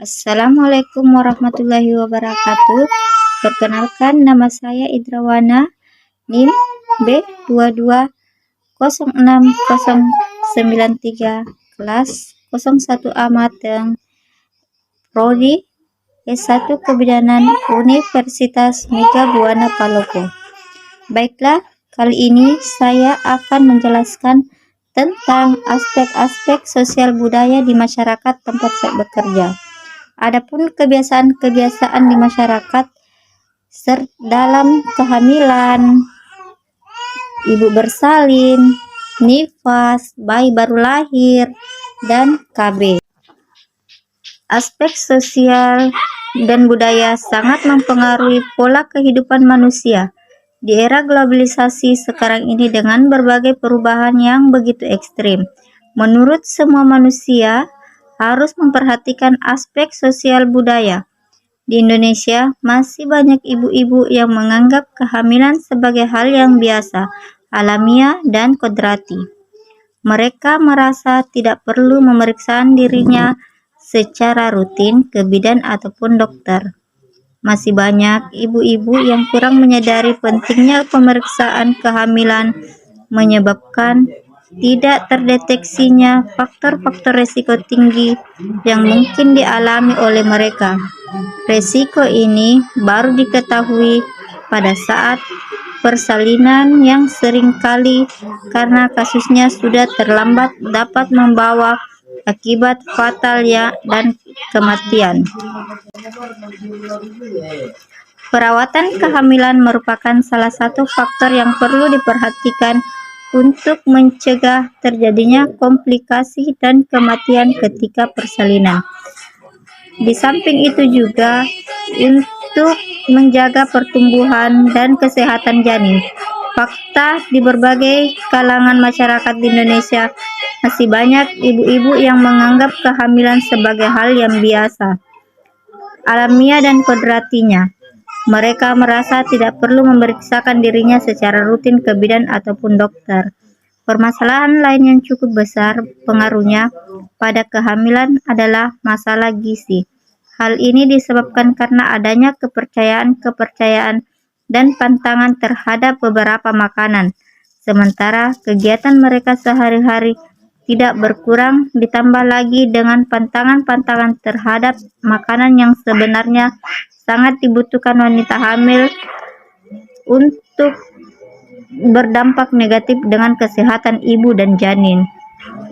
Assalamualaikum warahmatullahi wabarakatuh. Perkenalkan, nama saya Idrawana, NIM B2206093, kelas 01A Mateng, Prodi S1 Kebidanan Universitas Mega Buana Palopo. Baiklah, kali ini saya akan menjelaskan tentang aspek-aspek sosial budaya di masyarakat tempat saya bekerja. Adapun kebiasaan-kebiasaan di masyarakat dalam kehamilan, ibu bersalin, nifas, bayi baru lahir, dan KB. Aspek sosial dan budaya sangat mempengaruhi pola kehidupan manusia di era globalisasi sekarang ini dengan berbagai perubahan yang begitu ekstrim. Menurut semua manusia harus memperhatikan aspek sosial budaya. Di Indonesia, masih banyak ibu-ibu yang menganggap kehamilan sebagai hal yang biasa, alamiah, dan kodrati. Mereka merasa tidak perlu memeriksa dirinya secara rutin ke bidan ataupun dokter. Masih banyak ibu-ibu yang kurang menyadari pentingnya pemeriksaan kehamilan, menyebabkan tidak terdeteksinya faktor-faktor risiko tinggi yang mungkin dialami oleh mereka. Risiko ini baru diketahui pada saat persalinan yang seringkali karena kasusnya sudah terlambat dapat membawa akibat fatal dan kematian. Perawatan kehamilan merupakan salah satu faktor yang perlu diperhatikan untuk mencegah terjadinya komplikasi dan kematian ketika persalinan. Di samping itu juga untuk menjaga pertumbuhan dan kesehatan janin. Fakta di berbagai kalangan masyarakat di Indonesia masih banyak ibu-ibu yang menganggap kehamilan sebagai hal yang biasa, alamiah, dan kodratinya. Mereka merasa tidak perlu memeriksakan dirinya secara rutin ke bidan ataupun dokter. Permasalahan lain yang cukup besar pengaruhnya pada kehamilan adalah masalah gizi. Hal ini disebabkan karena adanya kepercayaan dan pantangan terhadap beberapa makanan, sementara kegiatan mereka sehari-hari tidak berkurang, ditambah lagi dengan pantangan-pantangan terhadap makanan yang sebenarnya sangat dibutuhkan wanita hamil untuk berdampak negatif dengan kesehatan ibu dan janin.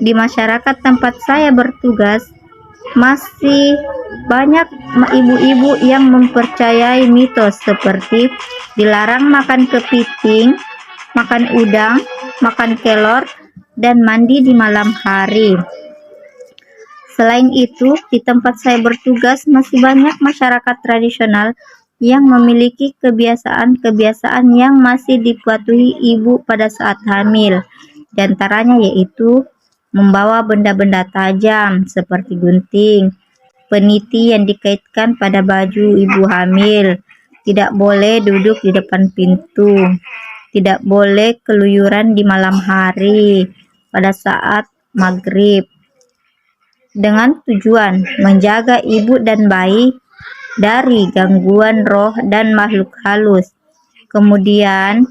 Di masyarakat tempat saya bertugas, masih banyak ibu-ibu yang mempercayai mitos seperti dilarang makan kepiting, makan udang, makan kelor, dan mandi di malam hari. Selain itu, di tempat saya bertugas masih banyak masyarakat tradisional yang memiliki kebiasaan-kebiasaan yang masih dipatuhi ibu pada saat hamil. Di antaranya yaitu membawa benda-benda tajam seperti gunting, peniti yang dikaitkan pada baju ibu hamil, tidak boleh duduk di depan pintu, tidak boleh keluyuran di malam hari pada saat maghrib, dengan tujuan menjaga ibu dan bayi dari gangguan roh dan makhluk halus. Kemudian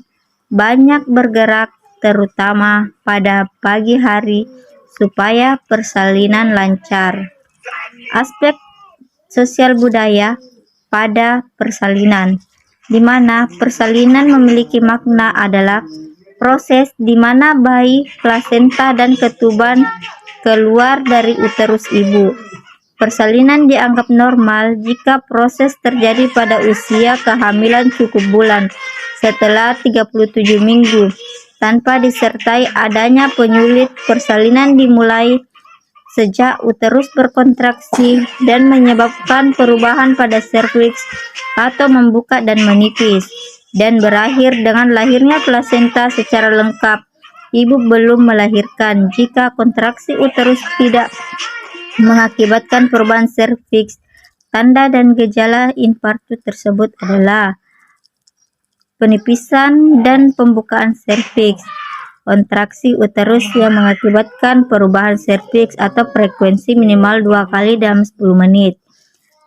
banyak bergerak terutama pada pagi hari supaya persalinan lancar. Aspek sosial budaya pada persalinan, di mana persalinan memiliki makna adalah proses di mana bayi, plasenta, dan ketuban keluar dari uterus ibu. Persalinan dianggap normal jika proses terjadi pada usia kehamilan cukup bulan setelah 37 minggu, tanpa disertai adanya penyulit. Persalinan dimulai sejak uterus berkontraksi dan menyebabkan perubahan pada serviks atau membuka dan menipis, dan berakhir dengan lahirnya plasenta secara lengkap. Ibu belum melahirkan jika kontraksi uterus tidak mengakibatkan perubahan serviks. Tanda dan gejala infartus tersebut adalah penipisan dan pembukaan serviks, kontraksi uterus yang mengakibatkan perubahan serviks atau frekuensi minimal 2 kali dalam 10 menit,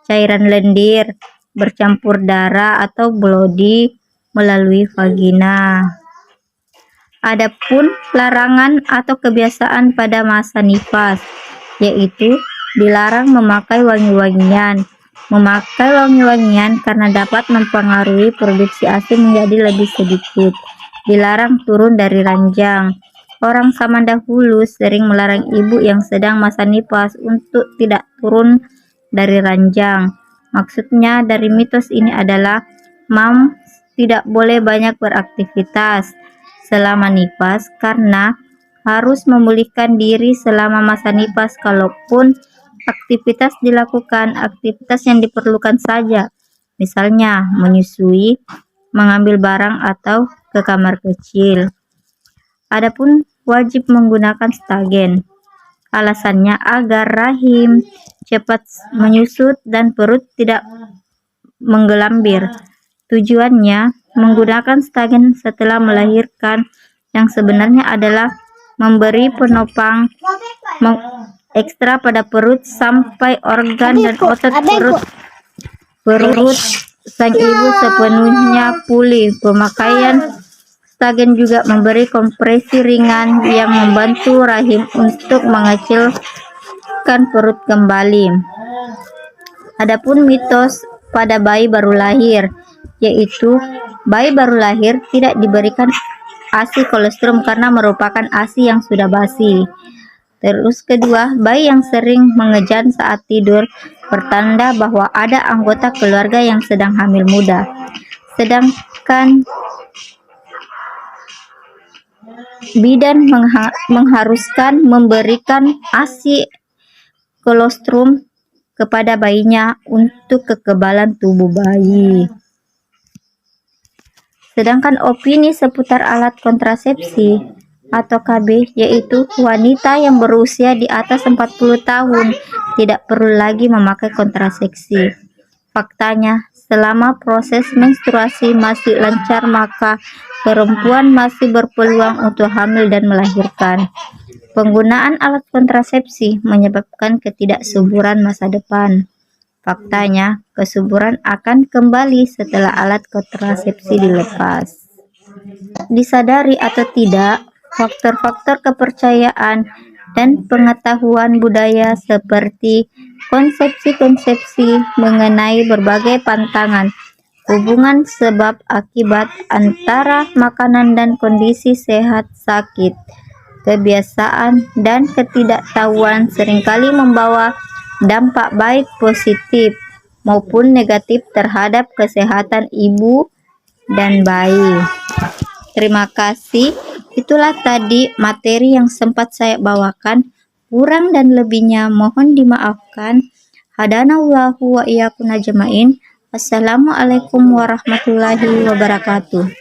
cairan lendir, bercampur darah atau blodi melalui vagina. Adapun larangan atau kebiasaan pada masa nifas, yaitu dilarang memakai wangi-wangian. Memakai wangi-wangian karena dapat mempengaruhi produksi ASI menjadi lebih sedikit. Dilarang turun dari ranjang. Orang zaman dahulu sering melarang ibu yang sedang masa nifas untuk tidak turun dari ranjang. Maksudnya dari mitos ini adalah moms tidak boleh banyak beraktivitas selama nifas karena harus memulihkan diri selama masa nifas. Kalaupun aktivitas dilakukan, aktivitas yang diperlukan saja, misalnya menyusui, mengambil barang, atau ke kamar kecil. Adapun wajib menggunakan stagen. Alasannya agar rahim cepat menyusut dan perut tidak menggelambir. Tujuannya menggunakan stagen setelah melahirkan yang sebenarnya adalah memberi penopang ekstra pada perut sampai organ dan otot perut sang ibu sepenuhnya pulih. Pemakaian stagen juga memberi kompresi ringan yang membantu rahim untuk mengecilkan perut kembali. Adapun mitos pada bayi baru lahir, yaitu bayi baru lahir tidak diberikan ASI kolostrum karena merupakan ASI yang sudah basi. Terus kedua, bayi yang sering mengejan saat tidur pertanda bahwa ada anggota keluarga yang sedang hamil muda. Sedangkan bidan mengharuskan memberikan ASI kolostrum kepada bayinya untuk kekebalan tubuh bayi. Sedangkan opini seputar alat kontrasepsi atau KB, yaitu wanita yang berusia di atas 40 tahun tidak perlu lagi memakai kontrasepsi. Faktanya, selama proses menstruasi masih lancar, maka perempuan masih berpeluang untuk hamil dan melahirkan. Penggunaan alat kontrasepsi menyebabkan ketidaksuburan masa depan. Faktanya, kesuburan akan kembali setelah alat kontrasepsi dilepas. Disadari atau tidak, faktor-faktor kepercayaan dan pengetahuan budaya seperti konsepsi-konsepsi mengenai berbagai pantangan hubungan sebab akibat antara makanan dan kondisi sehat, sakit, kebiasaan, dan ketidaktahuan seringkali membawa dampak baik positif maupun negatif terhadap kesehatan ibu dan bayi. Terima kasih. Itulah tadi materi yang sempat saya bawakan. Kurang dan lebihnya mohon dimaafkan. Hadanallahu wa iyyakum ajmain. Assalamualaikum warahmatullahi wabarakatuh.